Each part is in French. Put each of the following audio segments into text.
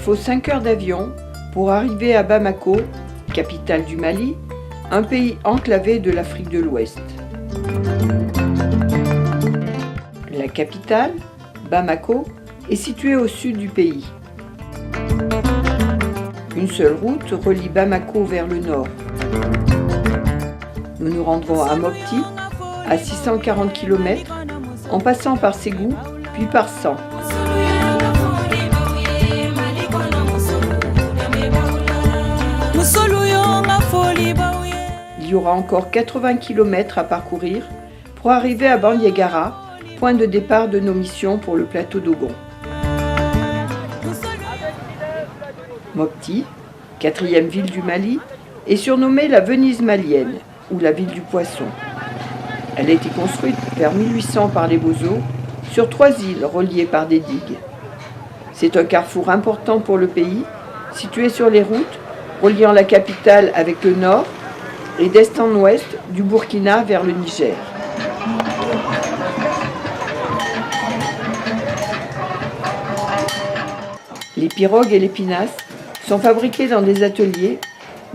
faut 5 heures d'avion pour arriver à Bamako, capitale du Mali, un pays enclavé de l'Afrique de l'Ouest. La capitale, Bamako, est située au sud du pays. Une seule route relie Bamako vers le nord. Nous nous rendrons à Mopti, à 640 km, en passant par Ségou, puis par San. Il y aura encore 80 km à parcourir pour arriver à Bandiagara, point de départ de nos missions pour le plateau d'Ogon. Mopti, 4e ville du Mali, est surnommée la Venise malienne, ou la ville du poisson. Elle a été construite vers 1800 par les Bozo, sur 3 îles reliées par des digues. C'est un carrefour important pour le pays, situé sur les routes reliant la capitale avec le nord et d'est en ouest du Burkina vers le Niger. Les pirogues et les pinasses sont fabriquées dans des ateliers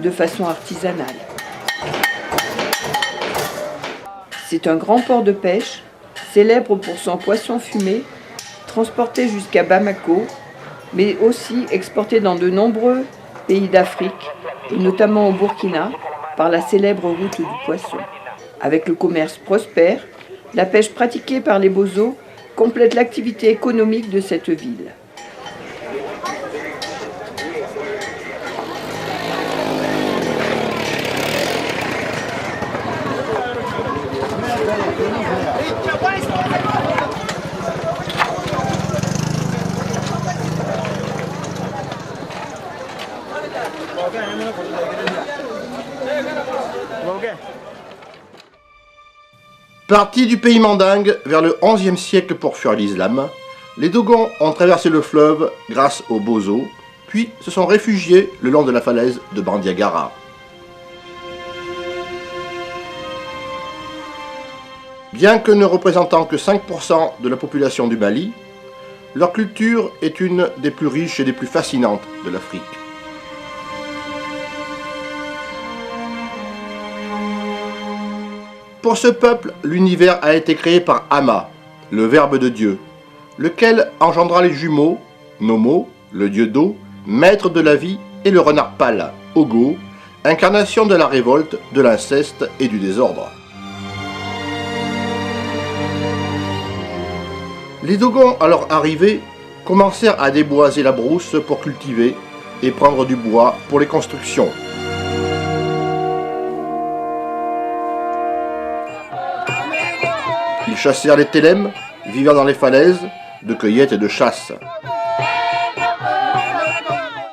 de façon artisanale. C'est un grand port de pêche, célèbre pour son poisson fumé, transporté jusqu'à Bamako, mais aussi exporté dans de nombreux pays d'Afrique, et notamment au Burkina, par la célèbre route du poisson. Avec le commerce prospère, la pêche pratiquée par les Bozo complète l'activité économique de cette ville. Partis du pays mandingue vers le XIe siècle pour fuir l'islam, les Dogons ont traversé le fleuve grâce aux Bozo, puis se sont réfugiés le long de la falaise de Bandiagara. Bien que ne représentant que 5% de la population du Mali, leur culture est une des plus riches et des plus fascinantes de l'Afrique. Pour ce peuple, l'univers a été créé par Ama, le Verbe de Dieu, lequel engendra les jumeaux, Nomo, le dieu d'eau, maître de la vie, et le renard pâle, Ogo, incarnation de la révolte, de l'inceste et du désordre. Les Dogons, à leur arrivée, commencèrent à déboiser la brousse pour cultiver et prendre du bois pour les constructions. Ils chassèrent les Télèmes, vivant dans les falaises, de cueillette et de chasse.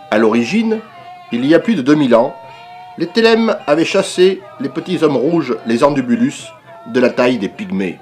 À l'origine, il y a plus de 2000 ans, les Télèmes avaient chassé les petits hommes rouges, les Andubulus, de la taille des pygmées.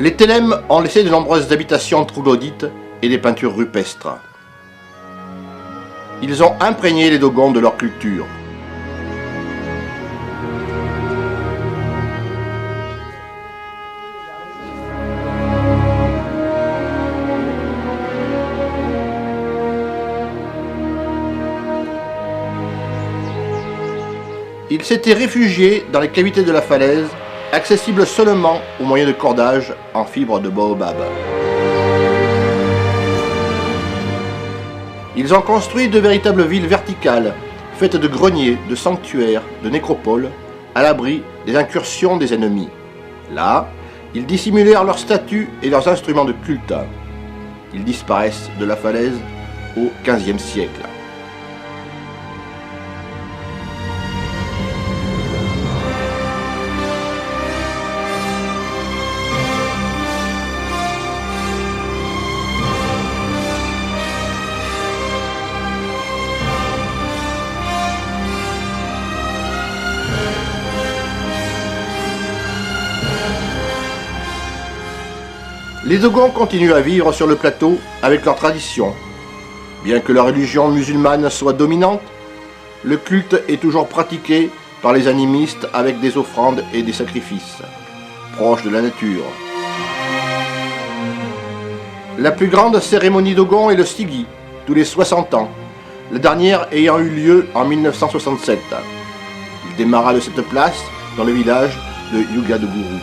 Les Télèmes ont laissé de nombreuses habitations troglodytes et des peintures rupestres. Ils ont imprégné les Dogons de leur culture. Ils s'étaient réfugiés dans les cavités de la falaise, accessibles seulement au moyen de cordages en fibres de baobab. Ils ont construit de véritables villes verticales, faites de greniers, de sanctuaires, de nécropoles, à l'abri des incursions des ennemis. Là, ils dissimulèrent leurs statues et leurs instruments de culte. Ils disparaissent de la falaise au XVe siècle. Les Dogons continuent à vivre sur le plateau avec leurs traditions. Bien que la religion musulmane soit dominante, le culte est toujours pratiqué par les animistes avec des offrandes et des sacrifices, proches de la nature. La plus grande cérémonie Dogon est le Sigi, tous les 60 ans, la dernière ayant eu lieu en 1967. Il démarra de cette place dans le village de Yugadoguru.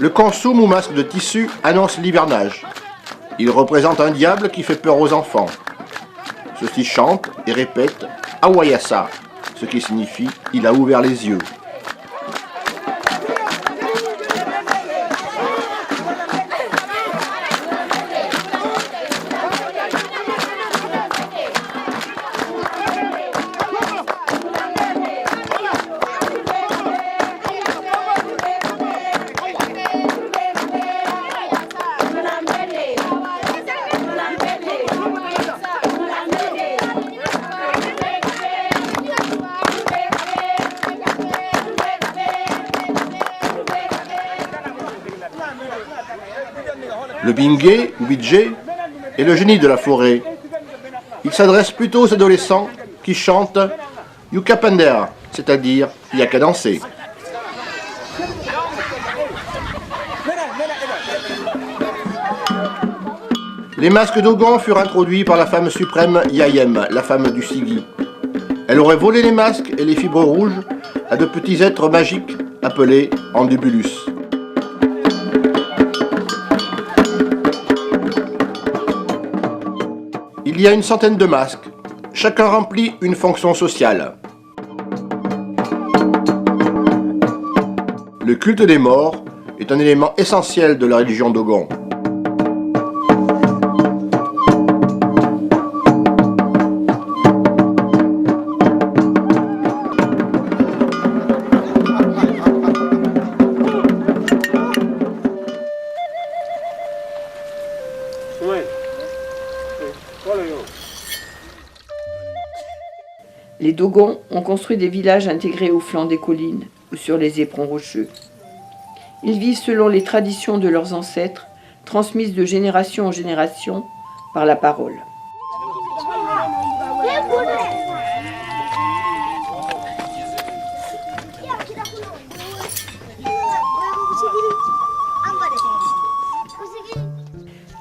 Le konsum ou masque de tissu annonce l'hivernage. Il représente un diable qui fait peur aux enfants. Ceux-ci chantent et répètent « Awayasa », ce qui signifie « il a ouvert les yeux ». Le Bingé, ou Bidjé, est le génie de la forêt. Il s'adresse plutôt aux adolescents qui chantent Yukapender, c'est-à-dire il n'y a qu'à danser. Les masques Dogon furent introduits par la femme suprême Yayem, la femme du Sigi. Elle aurait volé les masques et les fibres rouges à de petits êtres magiques appelés Andubulus. Il y a une centaine de masques. Chacun remplit une fonction sociale. Le culte des morts est un élément essentiel de la religion Dogon. Les Dogons ont construit des villages intégrés au flanc des collines ou sur les éperons rocheux. Ils vivent selon les traditions de leurs ancêtres, transmises de génération en génération par la parole.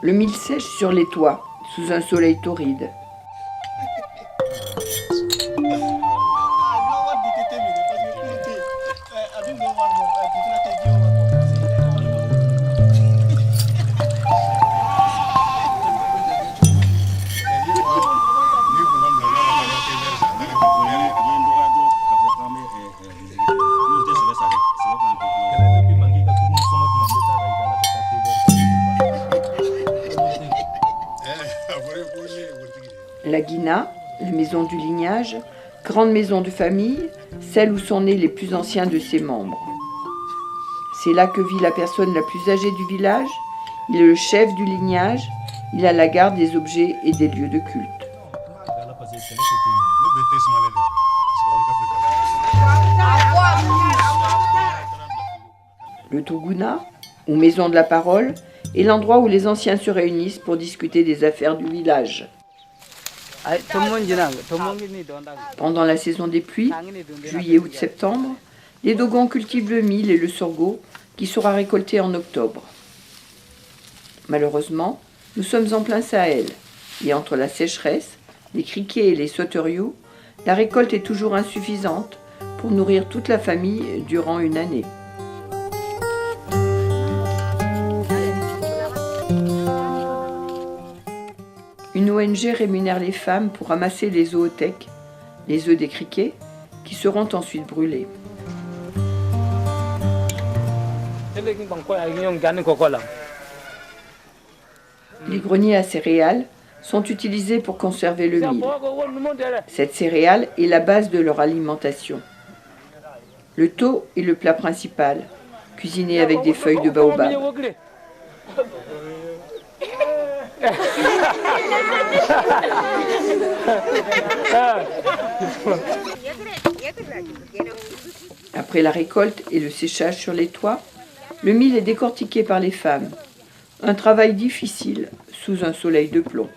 Le mil sèche sur les toits, sous un soleil torride. La Guina, la maison du lignage, grande maison de famille, celle où sont nés les plus anciens de ses membres. C'est là que vit la personne la plus âgée du village, il est le chef du lignage, il a la garde des objets et des lieux de culte. Le Tuguna, ou maison de la parole, est l'endroit où les anciens se réunissent pour discuter des affaires du village. Pendant la saison des pluies, juillet, août, septembre, les Dogons cultivent le mil et le sorgho qui sera récolté en octobre. Malheureusement, nous sommes en plein Sahel et entre la sécheresse, les criquets et les sauteriaux, la récolte est toujours insuffisante pour nourrir toute la famille durant une année. Une ONG rémunère les femmes pour ramasser les zoothèques, les œufs des criquets, qui seront ensuite brûlés. Les greniers à céréales sont utilisés pour conserver le mil. Cette céréale est la base de leur alimentation. Le tho est le plat principal, cuisiné avec des feuilles de baobab. Après la récolte et le séchage sur les toits, le mil est décortiqué par les femmes. Un travail difficile sous un soleil de plomb.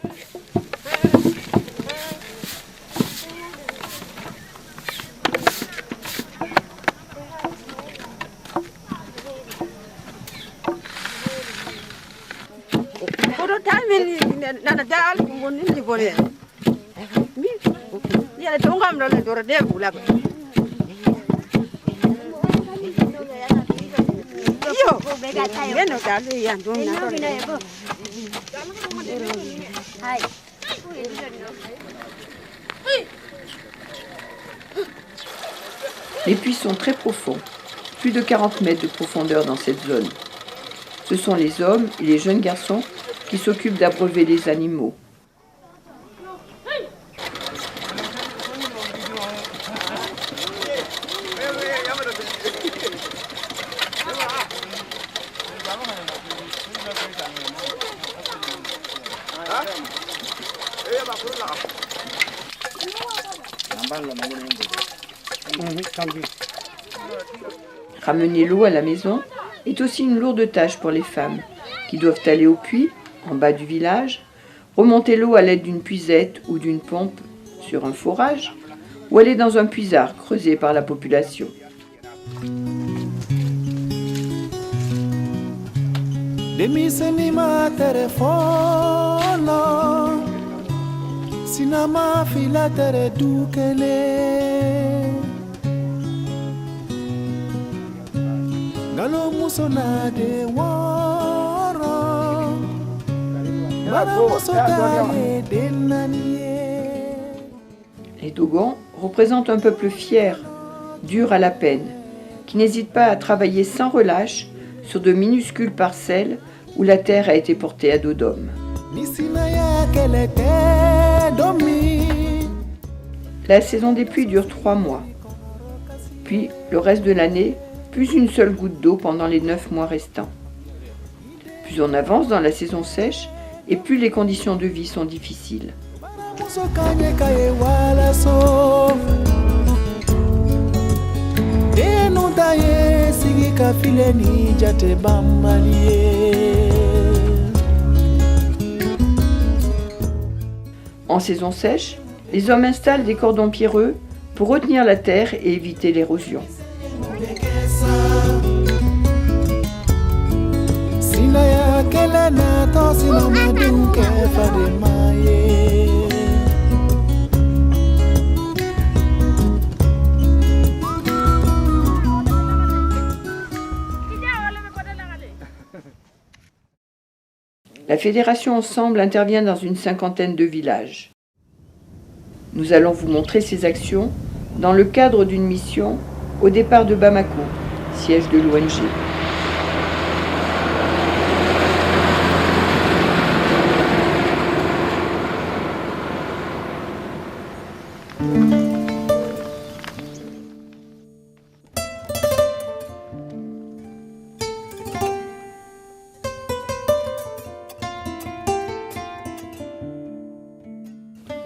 Les puits sont très profonds, plus de 40 mètres de profondeur dans cette zone. Ce sont les hommes et les jeunes garçons qui s'occupent d'abreuver les animaux. Ramener l'eau à la maison est aussi une lourde tâche pour les femmes, qui doivent aller au puits, en bas du village, remonter l'eau à l'aide d'une puisette ou d'une pompe sur un forage, ou aller dans un puisard creusé par la population. Les Dogons représentent un peuple fier, dur à la peine, qui n'hésite pas à travailler sans relâche sur de minuscules parcelles où la terre a été portée à dos d'homme. La saison des pluies dure 3 mois. Puis, le reste de l'année, plus une seule goutte d'eau pendant les 9 mois restants. Plus on avance dans la saison sèche, et plus les conditions de vie sont difficiles. En saison sèche, les hommes installent des cordons pierreux pour retenir la terre et éviter l'érosion. La fédération Ensemble intervient dans une 50aine de villages. Nous allons vous montrer ses actions dans le cadre d'une mission au départ de Bamako, siège de l'ONG.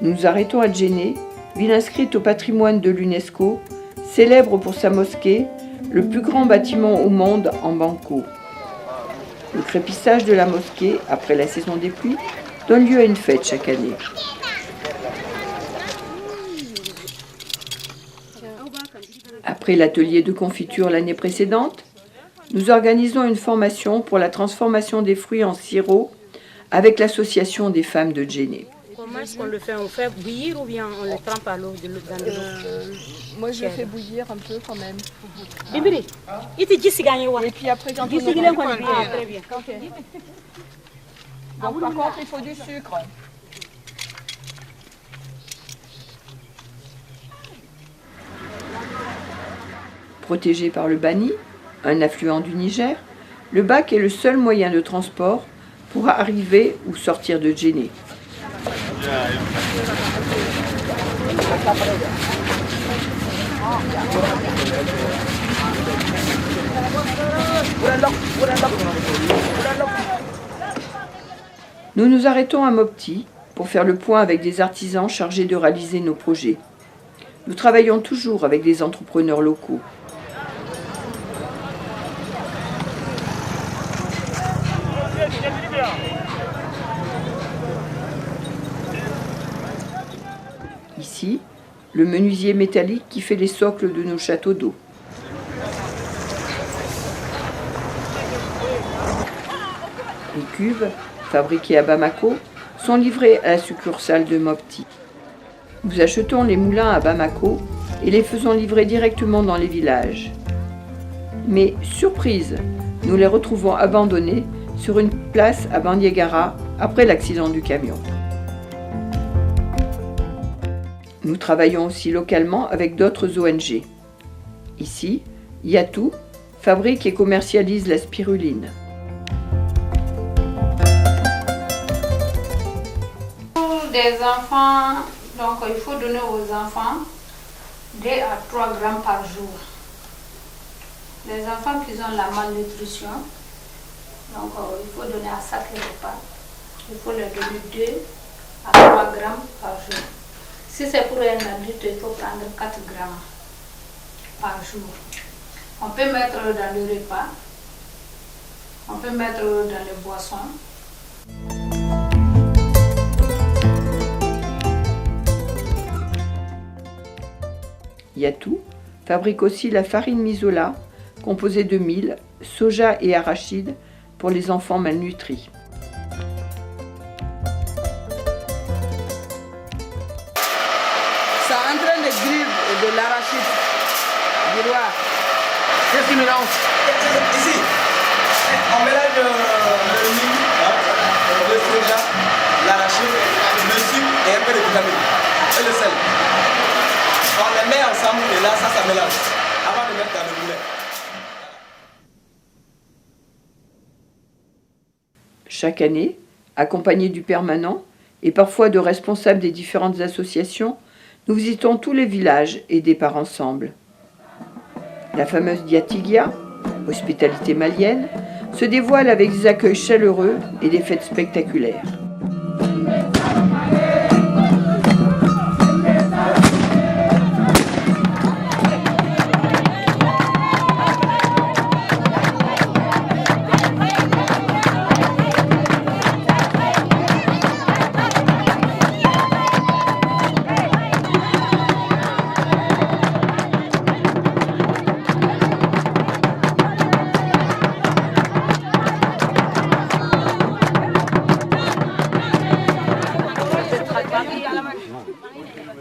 Nous nous arrêtons à Djenné, ville inscrite au patrimoine de l'UNESCO, célèbre pour sa mosquée, le plus grand bâtiment au monde en banco. Le crépissage de la mosquée, après la saison des pluies, donne lieu à une fête chaque année. Après l'atelier de confiture l'année précédente, nous organisons une formation pour la transformation des fruits en sirop avec l'association des femmes de Djenné. Comment est-ce qu'on le fait? On fait bouillir ou bien on le trempe à l'eau dans de l'eau? Moi, je fais bouillir un peu quand même. Et puis après, quand on très bien. Donc, par contre, il faut du sucre. Protégé par le Bani, un affluent du Niger, le bac est le seul moyen de transport pour arriver ou sortir de Djenné. Nous nous arrêtons à Mopti pour faire le point avec des artisans chargés de réaliser nos projets. Nous travaillons toujours avec des entrepreneurs locaux. Ici, le menuisier métallique qui fait les socles de nos châteaux d'eau. Les cuves, fabriquées à Bamako, sont livrées à la succursale de Mopti. Nous achetons les moulins à Bamako et les faisons livrer directement dans les villages. Mais, surprise, nous les retrouvons abandonnés sur une place à Bandiagara après l'accident du camion. Nous travaillons aussi localement avec d'autres ONG. Ici, Yatou fabrique et commercialise la spiruline. Pour des enfants, donc il faut donner aux enfants 2 à 3 grammes par jour. Les enfants qui ont la malnutrition, donc il faut donner à chaque repas. Il faut leur donner 2 à 3 grammes par jour. Si c'est pour un adulte, il faut prendre 4 grammes par jour. On peut mettre dans le repas, on peut mettre dans les boissons. Yatou fabrique aussi la farine misola, composée de mil, soja et arachide pour les enfants malnutris. Ça est en train de griller de l'arachide. Qu'est-ce qu'il mélange? Ici, on mélange le mil, le soja, l'arachide, le sucre et un peu de vitamine et le sel. On les met ensemble et là, ça mélange avant de mettre dans le moulin. Chaque année, accompagnés du permanent et parfois de responsables des différentes associations, nous visitons tous les villages aidés par ensemble. La fameuse Diatigia, hospitalité malienne, se dévoile avec des accueils chaleureux et des fêtes spectaculaires.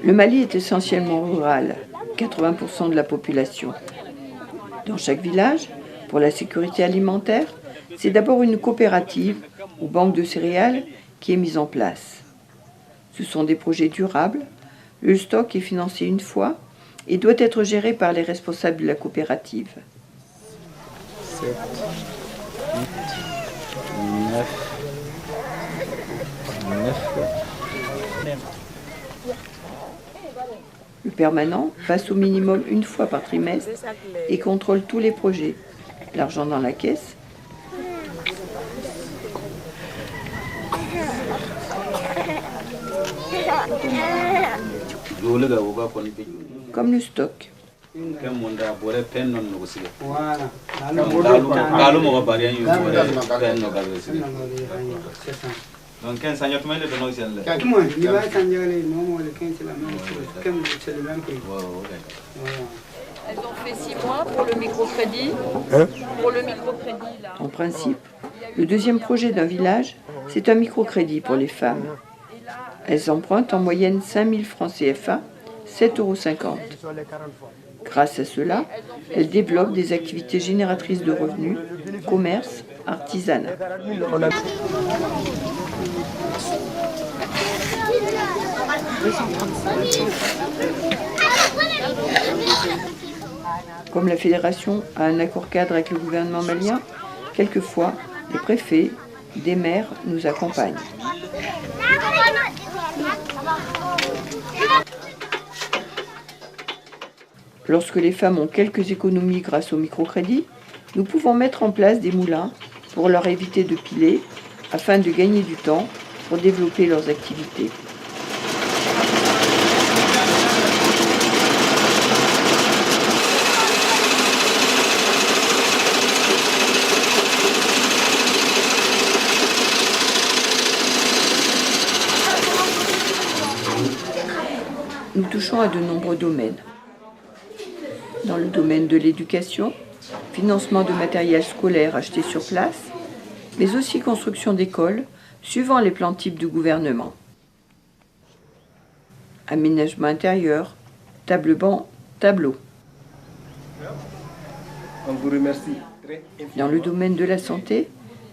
Le Mali est essentiellement rural, 80% de la population. Dans chaque village, pour la sécurité alimentaire, c'est d'abord une coopérative ou banque de céréales qui est mise en place. Ce sont des projets durables, le stock est financé une fois et doit être géré par les responsables de la coopérative. 7, 8, 9. Le permanent passe au minimum une fois par trimestre et contrôle tous les projets. L'argent dans la caisse. Comme le stock. Donc 15 ans, tu m'as dit de nous ici. Elles ont fait 6 mois pour le microcrédit. Pour le microcrédit, là. En principe, le deuxième projet d'un village, c'est un microcrédit pour les femmes. Elles empruntent en moyenne 5 000 francs CFA, 7,50 €. Grâce à cela, elles développent des activités génératrices de revenus, commerce, artisanat. Comme la fédération a un accord cadre avec le gouvernement malien, quelquefois, les préfets, des maires nous accompagnent. Lorsque les femmes ont quelques économies grâce au microcrédit, nous pouvons mettre en place des moulins pour leur éviter de piler afin de gagner du temps pour développer leurs activités. Nous touchons à de nombreux domaines. Dans le domaine de l'éducation, financement de matériel scolaire acheté sur place, mais aussi construction d'écoles suivant les plans types du gouvernement. Aménagement intérieur, table-banc, tableau. On vous remercie. Dans le domaine de la santé,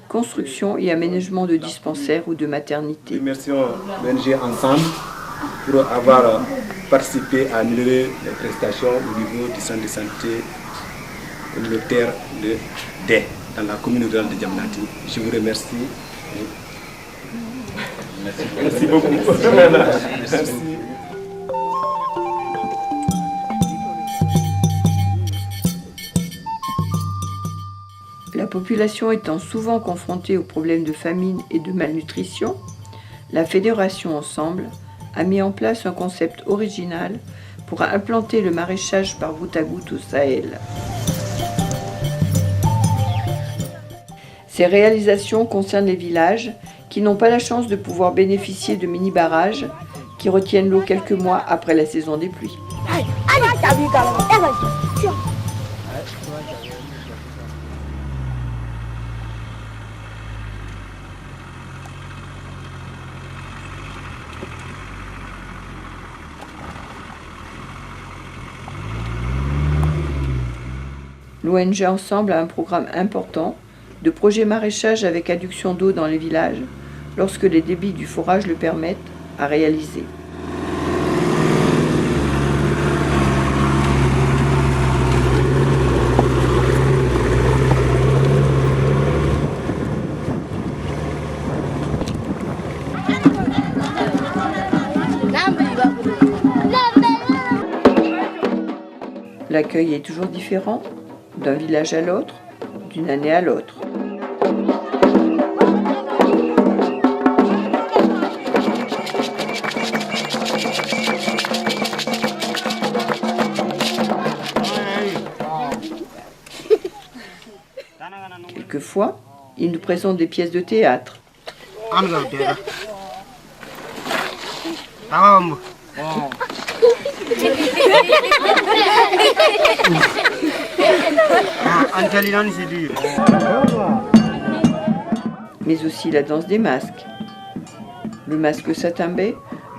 construction et aménagement de dispensaires ou de maternités. Remercions l'ONG Ensemble pour avoir participé à améliorer les prestations au niveau du centre de santé communautaire de Dé, dans la commune rurale de Djamnati. Je vous remercie. Merci beaucoup. Merci. La population étant souvent confrontée aux problèmes de famine et de malnutrition, la Fédération Ensemble a mis en place un concept original pour implanter le maraîchage par goutte à goutte au Sahel. Ces réalisations concernent les villages qui n'ont pas la chance de pouvoir bénéficier de mini-barrages qui retiennent l'eau quelques mois après la saison des pluies. L'ONG Ensemble a un programme important de projets maraîchage avec adduction d'eau dans les villages, lorsque les débits du forage le permettent, à réaliser. L'accueil est toujours différent, d'un village à l'autre, d'une année à l'autre. Quelquefois, ils nous présentent des pièces de théâtre. Mais aussi la danse des masques. Le masque Satimbé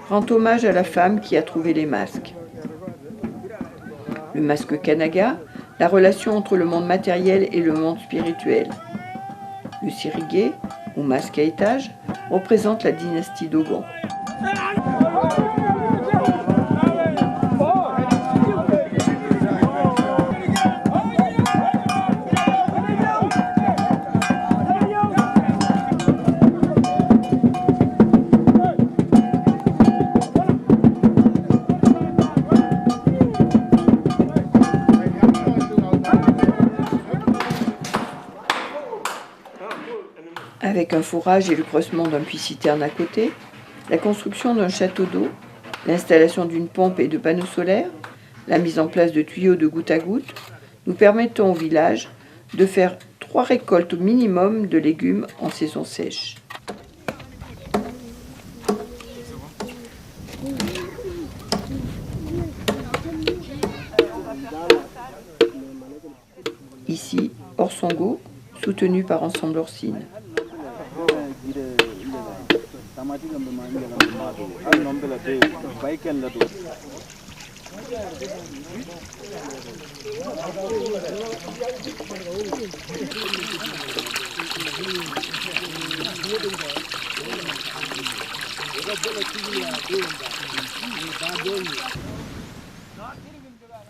rend hommage à la femme qui a trouvé les masques. Le masque Kanaga, la relation entre le monde matériel et le monde spirituel. Le sirigué, ou masque à étage, représente la dynastie Dogon. Avec un fourrage et le creusement d'un puits-citerne à côté, la construction d'un château d'eau, l'installation d'une pompe et de panneaux solaires, la mise en place de tuyaux de goutte à goutte, nous permettent au village de faire 3 récoltes minimum de légumes en saison sèche. Ici, Orsongo, soutenu par Ensemble Orsine.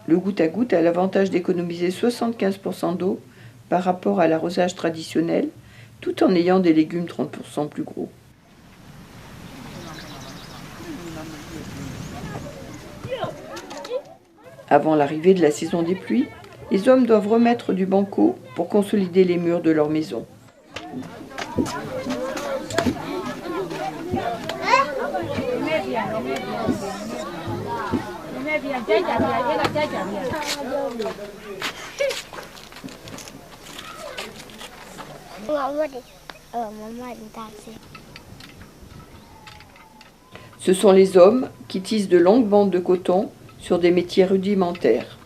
Le goutte à goutte a l'avantage d'économiser 75% d'eau par rapport à l'arrosage traditionnel, tout en ayant des légumes 30% plus gros. Avant l'arrivée de la saison des pluies, les hommes doivent remettre du banco pour consolider les murs de leur maison. Ce sont les hommes qui tissent de longues bandes de coton sur des métiers rudimentaires.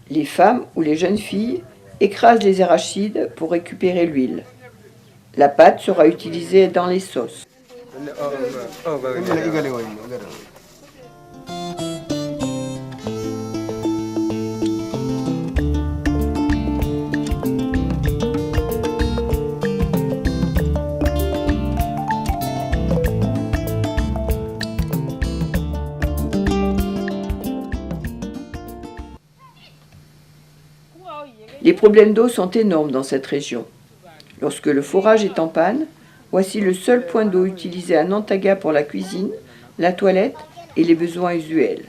Les femmes ou les jeunes filles écrasent les arachides pour récupérer l'huile. La pâte sera utilisée dans les sauces. Les problèmes d'eau sont énormes dans cette région. Lorsque le forage est en panne, voici le seul point d'eau utilisé à Nantaga pour la cuisine, la toilette et les besoins usuels.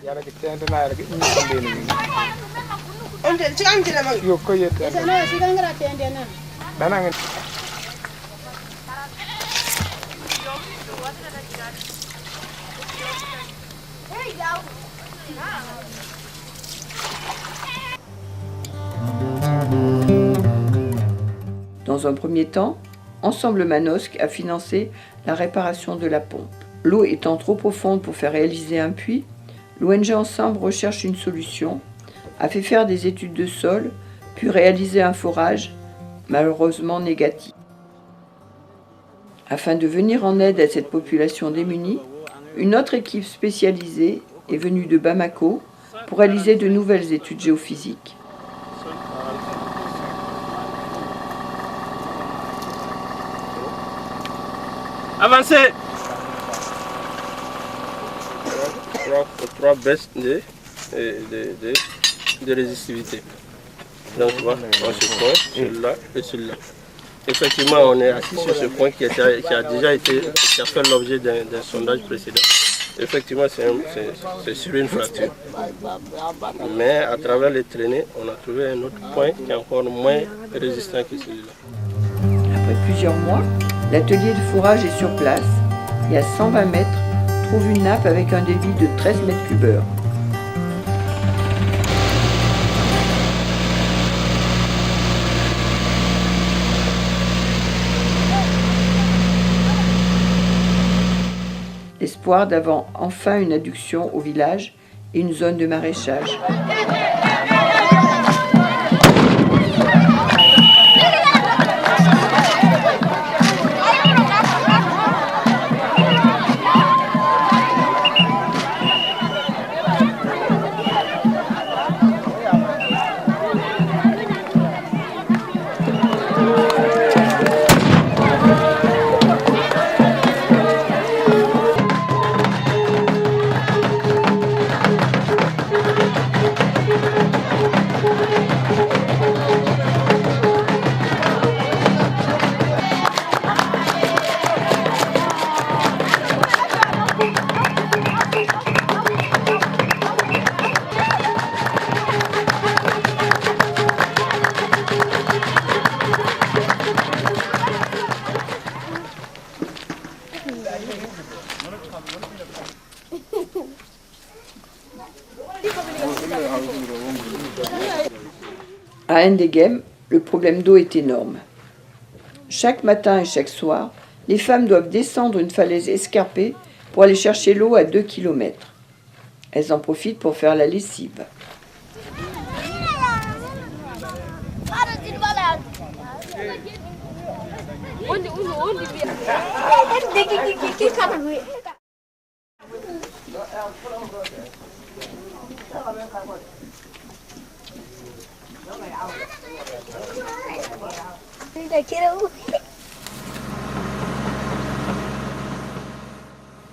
Dans un premier temps, Ensemble Manosque a financé la réparation de la pompe. L'eau étant trop profonde pour faire réaliser un puits, l'ONG Ensemble recherche une solution, a fait faire des études de sol, puis réaliser un forage, malheureusement négatif. Afin de venir en aide à cette population démunie, une autre équipe spécialisée est venue de Bamako pour réaliser de nouvelles études géophysiques. Avancez. Trois baisses de résistivité. Donc voilà, on se point, celui-là et celui-là. Effectivement, on est assis sur ce point qui a déjà été, qui a fait l'objet d'un sondage précédent. Effectivement, c'est sur une fracture. Mais à travers les traînées, on a trouvé un autre point qui est encore moins résistant que celui-là. Après plusieurs mois, l'atelier de fourrage est sur place et à 120 mètres, trouve une nappe avec un débit de 13 mètres cubeurs. L'espoir d'avoir enfin une adduction au village et une zone de maraîchage. À Ndegem, le problème d'eau est énorme. Chaque matin et chaque soir, les femmes doivent descendre une falaise escarpée pour aller chercher l'eau à 2 km. Elles en profitent pour faire la lessive.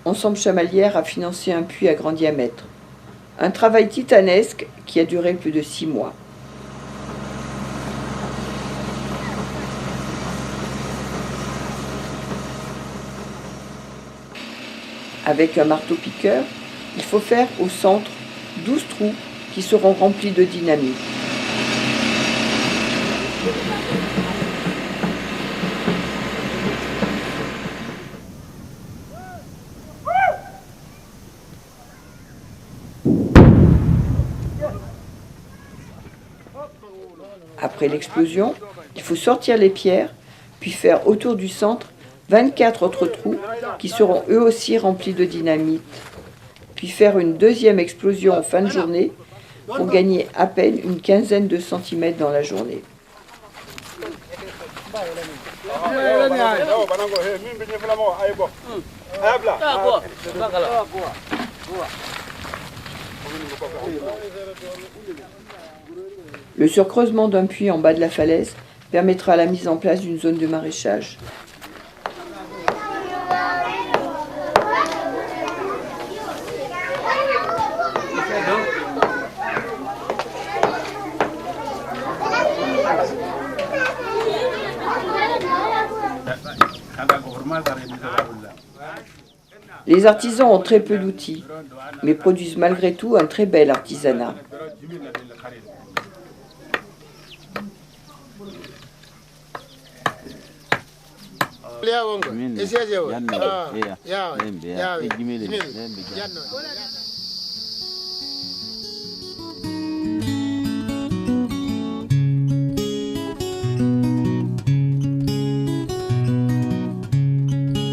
Ensemble Chamalières a financé un puits à grand diamètre. Un travail titanesque qui a duré plus de 6 mois. Avec un marteau-piqueur, il faut faire au centre 12 trous qui seront remplis de dynamite. Après l'explosion, il faut sortir les pierres, puis faire autour du centre 24 autres trous qui seront eux aussi remplis de dynamite, puis faire une deuxième explosion en fin de journée pour gagner à peine une quinzaine de centimètres dans la journée. Le surcreusement d'un puits en bas de la falaise permettra la mise en place d'une zone de maraîchage. Les artisans ont très peu d'outils, mais produisent malgré tout un très bel artisanat.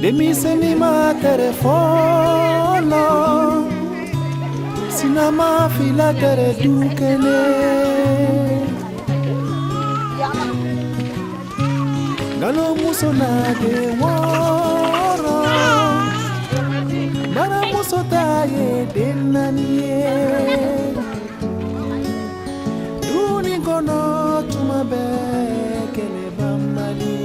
Demiseni ma telefono sinama fila tere dukene Galo muso na de woro Bara muso taye denanie Duni kono tumabe kele bambali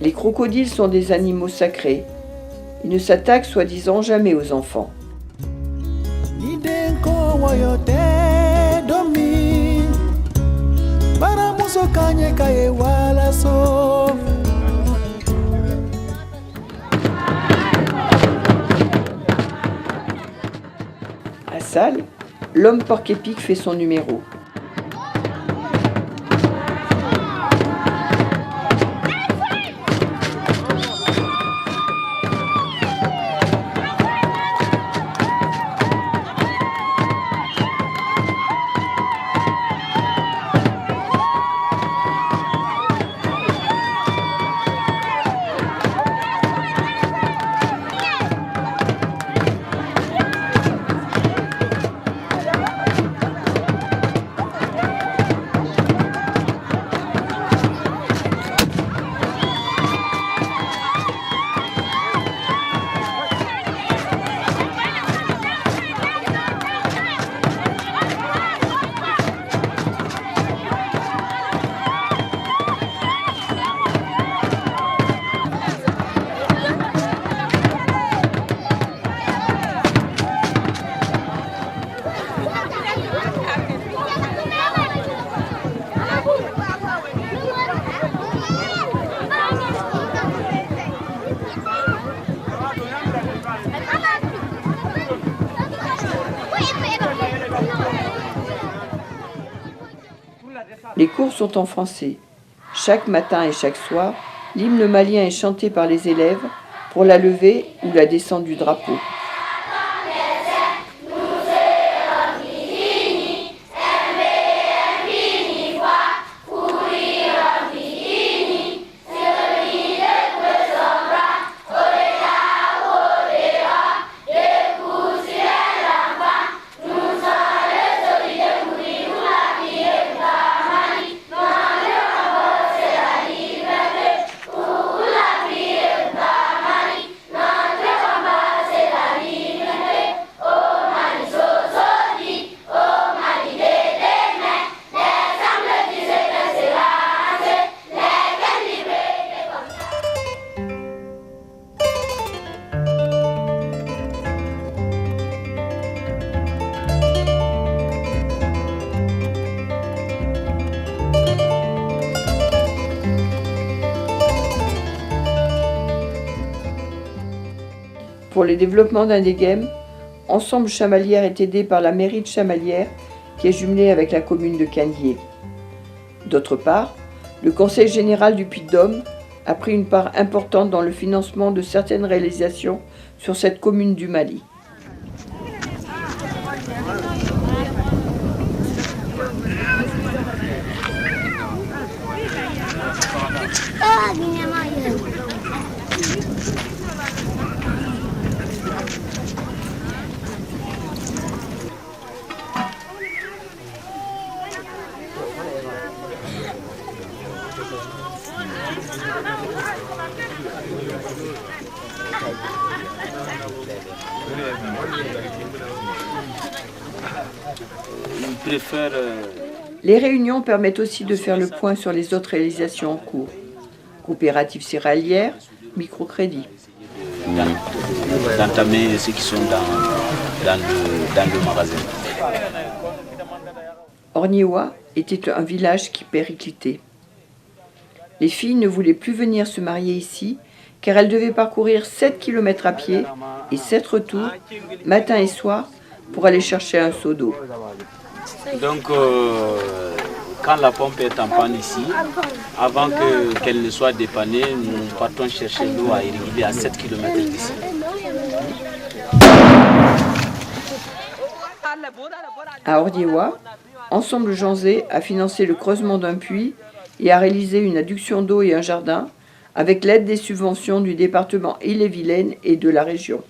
Les crocodiles sont des animaux sacrés. Ils ne s'attaquent soi-disant jamais aux enfants. À Salles, l'homme porc-épic fait son numéro. Les cours sont en français. Chaque matin et chaque soir, l'hymne malien est chanté par les élèves pour la levée ou la descente du drapeau. Pour le développement d'Indegem, Ensemble Chamalières est aidé par la mairie de Chamalières, qui est jumelée avec la commune de Candier. D'autre part, le Conseil général du Puy-de-Dôme a pris une part importante dans le financement de certaines réalisations sur cette commune du Mali. Les réunions permettent aussi de faire le point sur les autres réalisations en cours. Coopérative céréalière, microcrédit. D'entamer ceux qui sont dans le magasin. Orgnewa était un village qui périclitait. Les filles ne voulaient plus venir se marier ici car elles devaient parcourir 7 km à pied et 7 retours, matin et soir, pour aller chercher un seau d'eau. Donc, quand la pompe est en panne ici, avant qu'elle ne soit dépannée, nous partons chercher l'eau à irriguer à 7 km d'ici. À Orgnewa, Ensemble Janzé a financé le creusement d'un puits et a réalisé une adduction d'eau et un jardin avec l'aide des subventions du département Ille-et-Vilaine et de la région.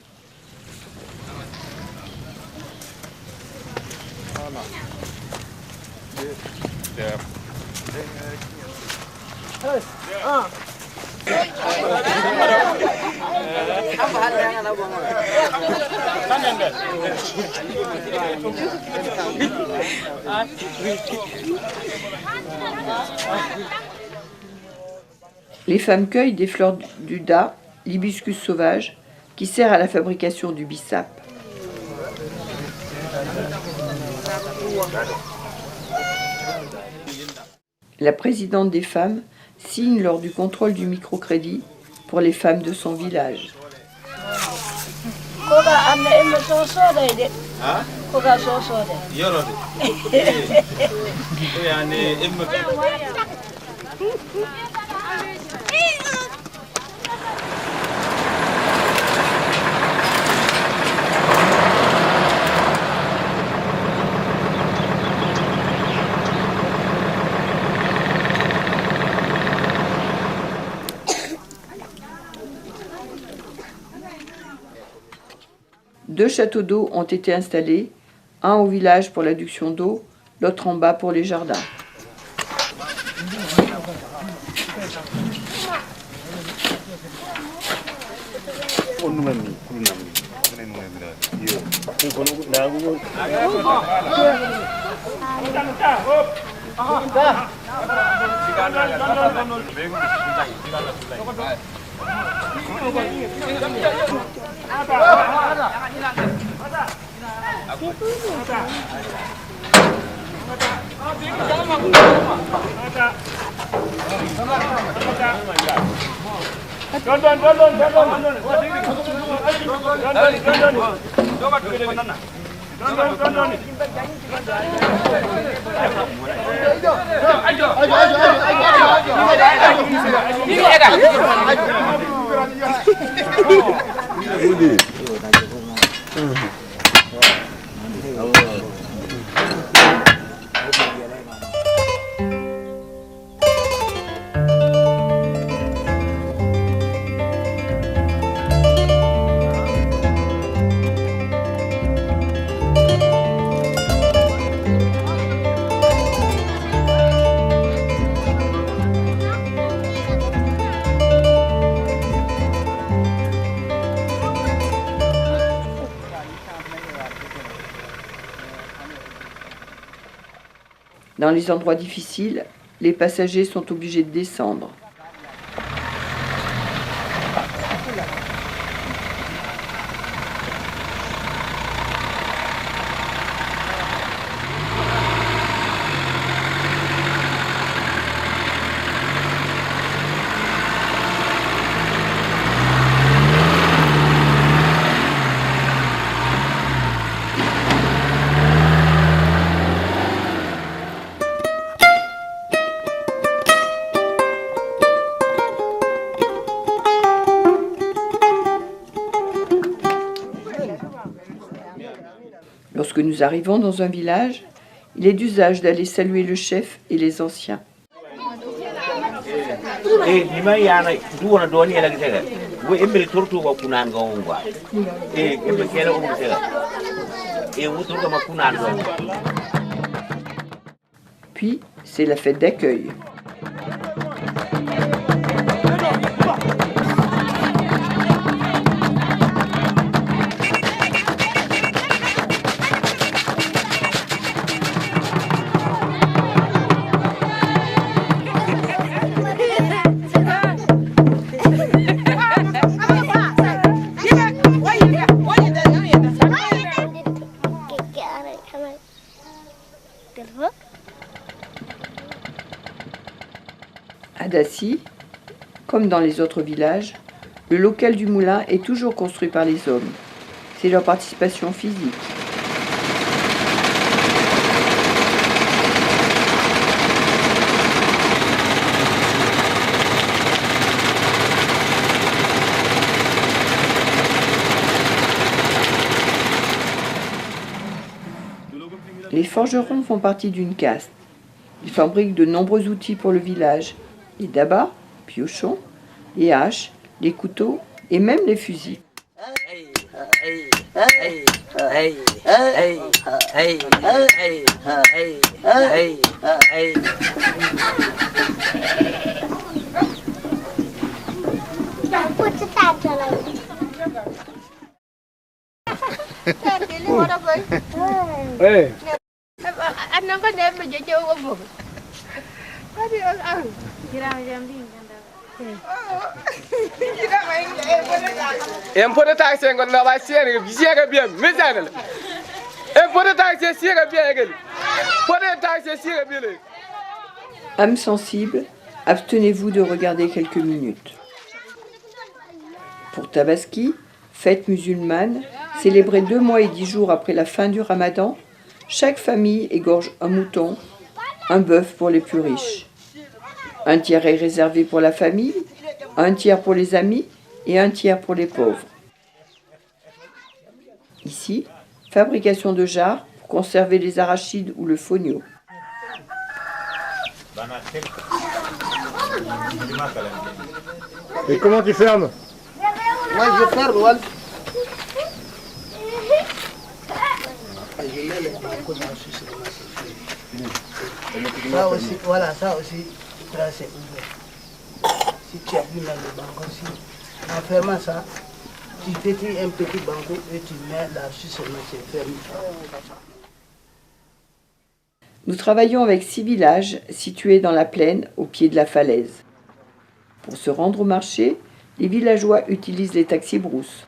Les femmes cueillent des fleurs du dac, l'hibiscus sauvage, qui sert à la fabrication du bissap. La présidente des femmes signe lors du contrôle du microcrédit pour les femmes de son village. Deux châteaux d'eau ont été installés, un au village pour l'adduction d'eau, l'autre en bas pour les jardins. Dans les endroits difficiles, les passagers sont obligés de descendre. Lorsque nous arrivons dans un village, il est d'usage d'aller saluer le chef et les anciens. Puis, c'est la fête d'accueil. À Daci, comme dans les autres villages, le local du moulin est toujours construit par les hommes. C'est leur participation physique. Les forgerons font partie d'une caste. Ils fabriquent de nombreux outils pour le village. Les dabas, piochons, les haches, les couteaux et même les fusils. Âmes sensibles, abstenez-vous de regarder quelques minutes. Pour Tabaski, fête musulmane, célébrée 2 mois et 10 jours après la fin du Ramadan, chaque famille égorge un mouton, un bœuf pour les plus riches. Un tiers est réservé pour la famille, un tiers pour les amis et un tiers pour les pauvres. Ici, fabrication de jarres pour conserver les arachides ou le fonio. Et comment tu fermes? Moi je ferme, voilà. Ça aussi, voilà, ça aussi, là c'est ouvert. Si tu appuies dans le banco, si, en fermant ça, tu pétris un petit banco et tu mets là-dessus seulement, c'est fermé. Nous travaillons avec 6 villages situés dans la plaine au pied de la falaise. Pour se rendre au marché, les villageois utilisent les taxis-brousses.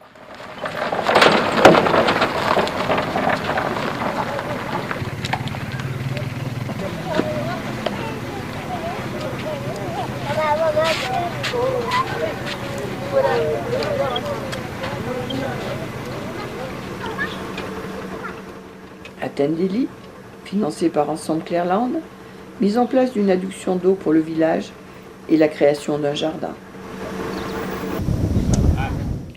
À Tendeli, financé par Ensemble Clairland, mise en place d'une adduction d'eau pour le village et la création d'un jardin.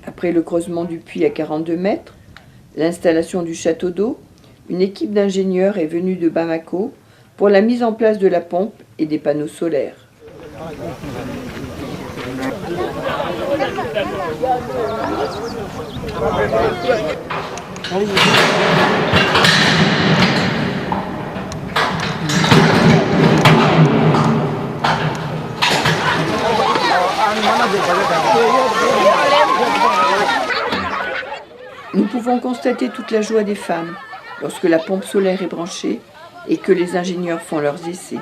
Après le creusement du puits à 42 mètres, l'installation du château d'eau, une équipe d'ingénieurs est venue de Bamako pour la mise en place de la pompe et des panneaux solaires. Nous pouvons constater toute la joie des femmes lorsque la pompe solaire est branchée et que les ingénieurs font leurs essais.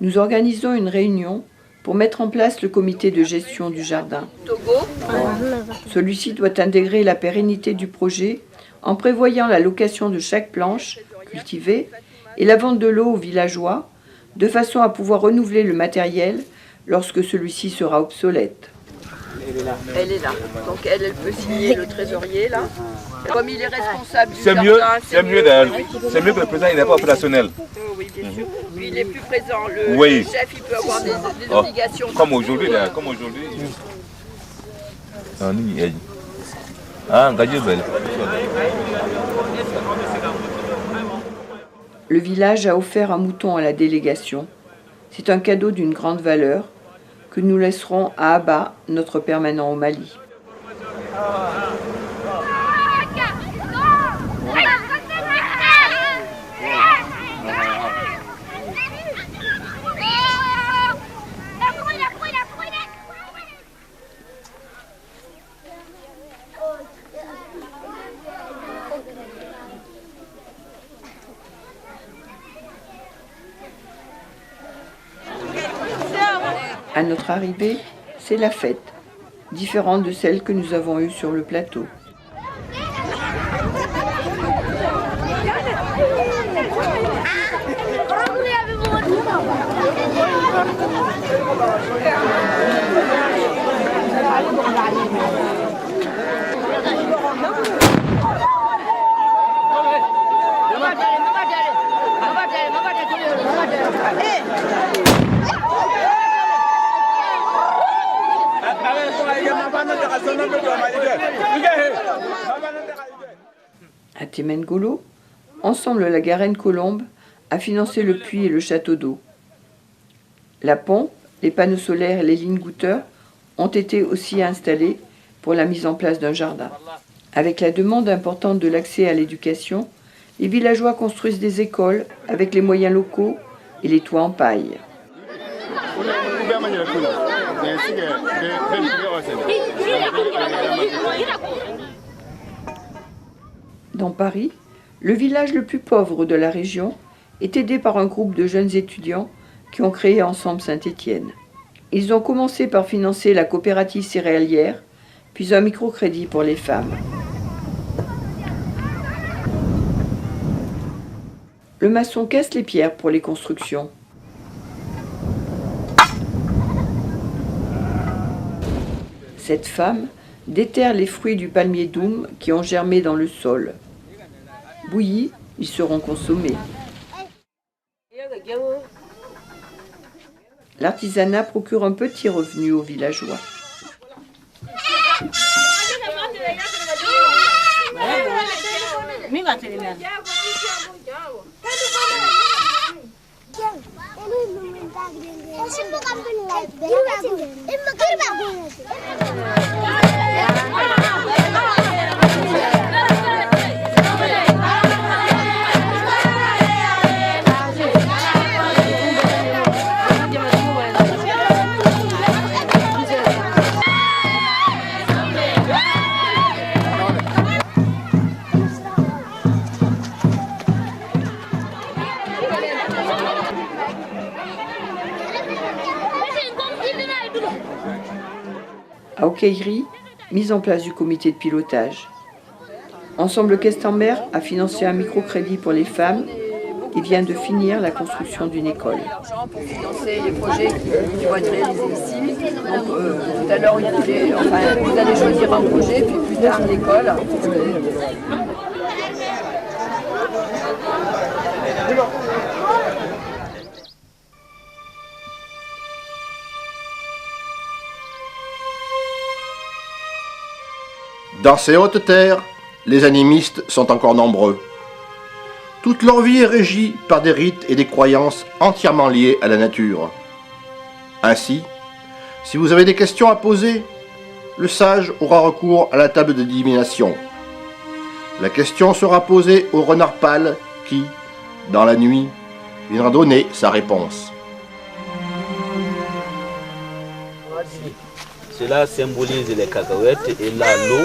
Nous organisons une réunion pour mettre en place le comité de gestion du jardin. Celui-ci doit intégrer la pérennité du projet en prévoyant la location de chaque planche cultivée et la vente de l'eau aux villageois, de façon à pouvoir renouveler le matériel lorsque celui-ci sera obsolète. Elle est là. Donc elle peut signer le trésorier là. Comme il est responsable du c'est jardin, mieux c'est mieux que le président il n'est pas opérationnel. Oui, bien sûr. Lui, il est plus présent. Le chef, il peut avoir des obligations. Comme aujourd'hui, comme aujourd'hui. Le village a offert un mouton à la délégation. C'est un cadeau d'une grande valeur que nous laisserons à Abba, notre permanent au Mali. À notre arrivée, c'est la fête, différente de celle que nous avons eue sur le plateau. À Temengolo, ensemble la Garenne Colombe a financé le puits et le château d'eau. La pompe, les panneaux solaires et les lignes goutteurs ont été aussi installés pour la mise en place d'un jardin. Avec la demande importante de l'accès à l'éducation, les villageois construisent des écoles avec les moyens locaux et les toits en paille. Dans Paris, le village le plus pauvre de la région est aidé par un groupe de jeunes étudiants qui ont créé ensemble Saint-Étienne. Ils ont commencé par financer la coopérative céréalière, puis un microcrédit pour les femmes. Le maçon casse les pierres pour les constructions. Cette femme déterre les fruits du palmier doum qui ont germé dans le sol. Bouillis, ils seront consommés. L'artisanat procure un petit revenu aux villageois. À Okeiri, mise en place du comité de pilotage. Ensemble Caisse-en-Mer a financé un microcrédit pour les femmes et vient de finir la construction d'une école. Pour financer les projets qui vont être réalisés ici. Donc tout à l'heure, vous allez choisir un projet, puis plus tard l'école. Dans ces hautes terres, les animistes sont encore nombreux. Toute leur vie est régie par des rites et des croyances entièrement liées à la nature. Ainsi, si vous avez des questions à poser, le sage aura recours à la table de divination. La question sera posée au renard pâle qui, dans la nuit, viendra donner sa réponse. Cela symbolise les cacahuètes et là l'eau.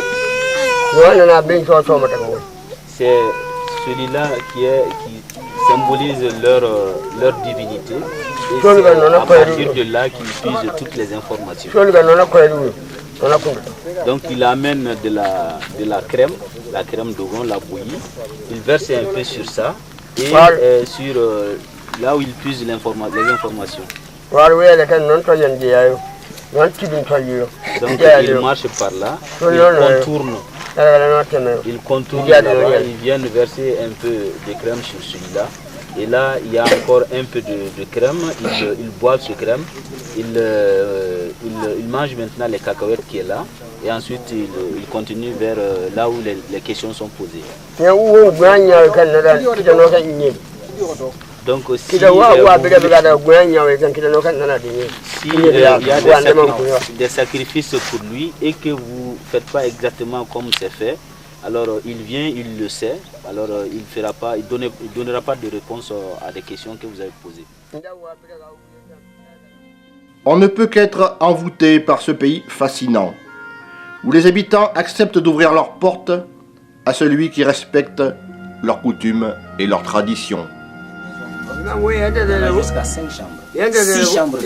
C'est celui-là qui symbolise leur divinité. Et c'est à partir de là qu'ils puisent toutes les informations. Donc il amène de la crème d'oignon, la bouillie. Il verse un peu sur ça et sur là où il puise les informations. Donc ils marchent par là, ils contournent là-bas, ils viennent verser un peu de crème sur celui-là. Et là, il y a encore un peu de crème, ils boivent ce crème, ils mangent maintenant les cacahuètes qui est là, et ensuite ils continuent vers là où les questions sont posées. Donc s'il y a des sacrifices pour lui et que vous ne faites pas exactement comme c'est fait, alors il vient, il le sait, alors il donnera pas de réponse à des questions que vous avez posées. On ne peut qu'être envoûté par ce pays fascinant, où les habitants acceptent d'ouvrir leurs portes à celui qui respecte leurs coutumes et leurs traditions. Jusqu'à 5 chambres. 6 chambres.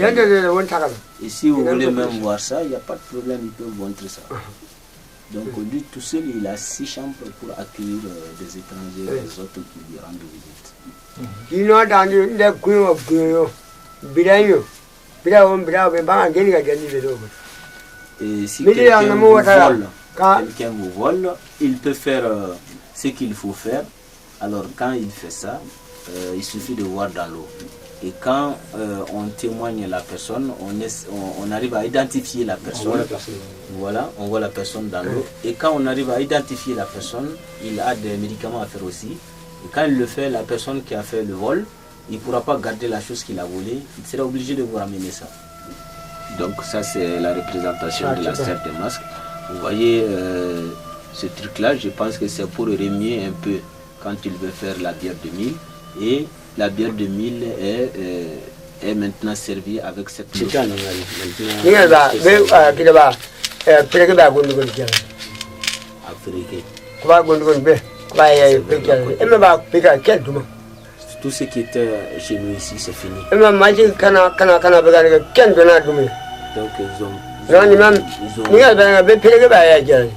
Et si vous voulez même voir ça, il n'y a pas de problème, il peut vous montrer ça. Donc lui tout seul, il a 6 chambres pour accueillir des étrangers, les autres qui lui rendent visite. Et si quelqu'un vous vole, il peut faire ce qu'il faut faire. Alors quand il fait ça, il suffit de voir dans l'eau. Et quand on témoigne la personne, on arrive à identifier la personne. Voilà, on voit la personne dans l'eau. Et quand on arrive à identifier la personne, il a des médicaments à faire aussi. Et quand il le fait, la personne qui a fait le vol, il ne pourra pas garder la chose qu'il a volée. Il sera obligé de vous ramener ça. Donc ça, c'est la représentation de la serre des masques. Vous voyez ce truc-là, je pense que c'est pour remuer un peu quand il veut faire la bière de mille. Et la bière de mille est maintenant servie avec cette chose. Tout ce qui était chez nous ici, c'est fini. Donc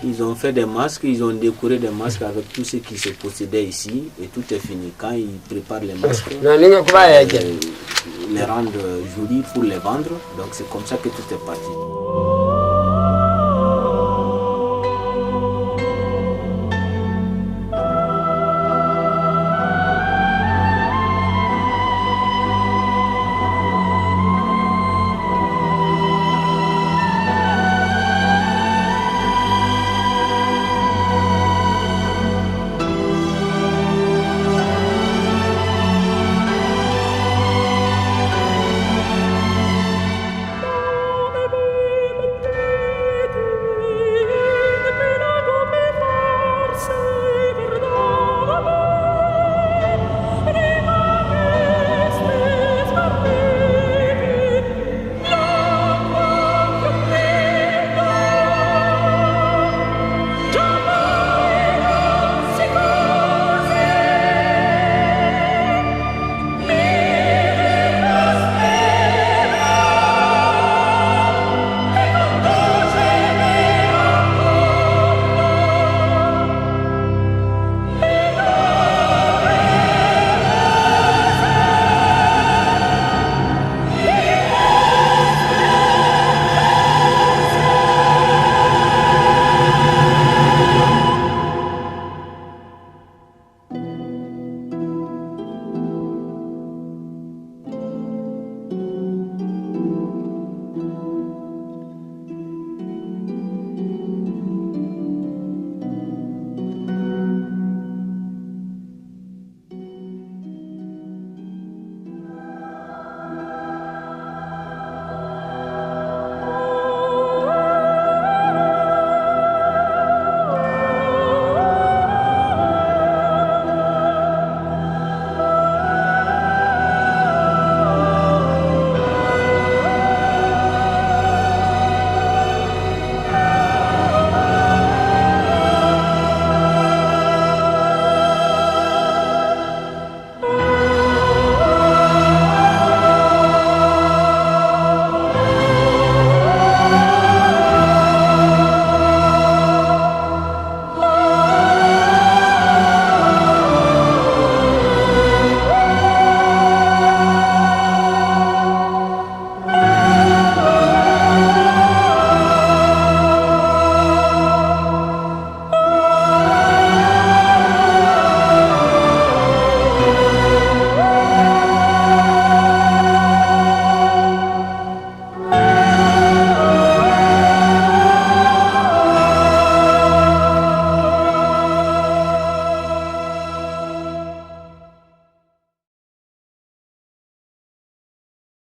ils ont fait des masques, ils ont décoré des masques avec tout ce qui se possédait ici et tout est fini. Quand ils préparent les masques, les rendent jolis pour les vendre. Donc c'est comme ça que tout est parti.